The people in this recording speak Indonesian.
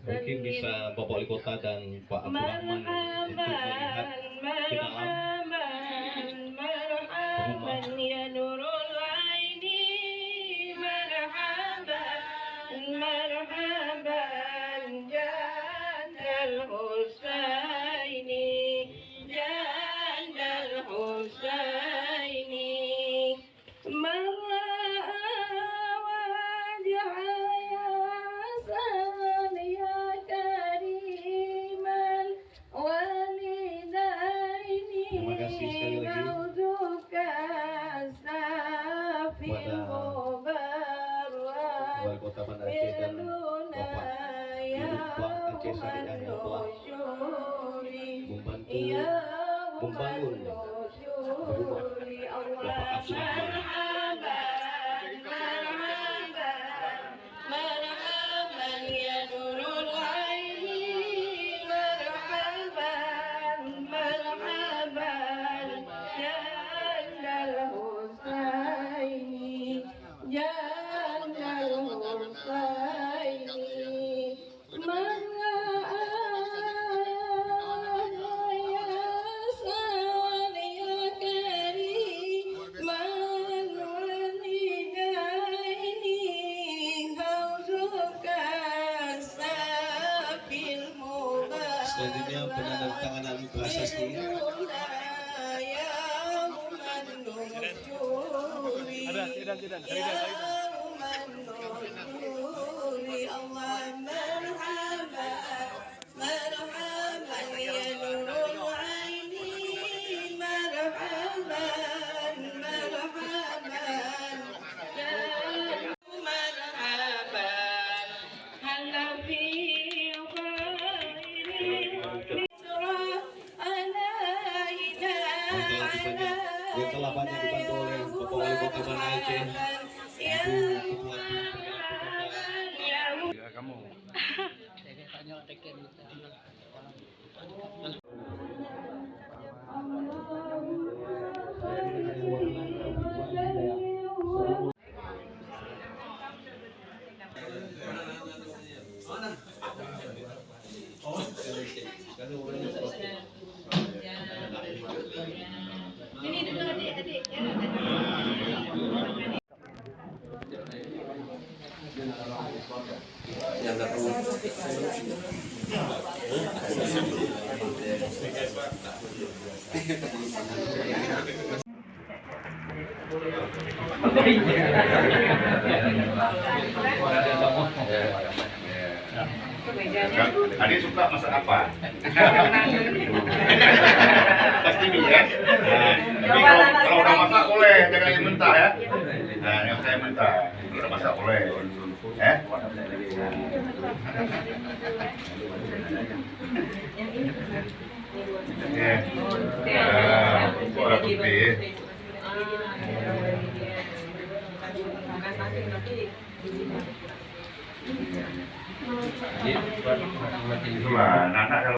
Mungkin bisa Bapak Wali Kota dan Pak Abdurrahman untuk melihat ke dalam rumah. Ya Nurul Aini, marhaban jannal Husaini, jannal Husaini. Terima kasih sekali lagi kepada Wali Kota Banda Aceh dan Bapak Dirut Aceh Syariah yang telah membantu membangun rumah Bapak Abdurrahman. Selanjutnya penandatanganan prasasti. Yang telah banyak dibantu oleh Bapak Wali Kota Banda Aceh, Ibu Ketua Ya kamu. Ini duduk adik-adik. Adik suka masak apa? Pasti mie ya. Tapi kalau udah masak boleh, jangan yang mentah ya. Nah, yang saya mentah, udah masak boleh. Bola putih. Itulah, anak-anak kalau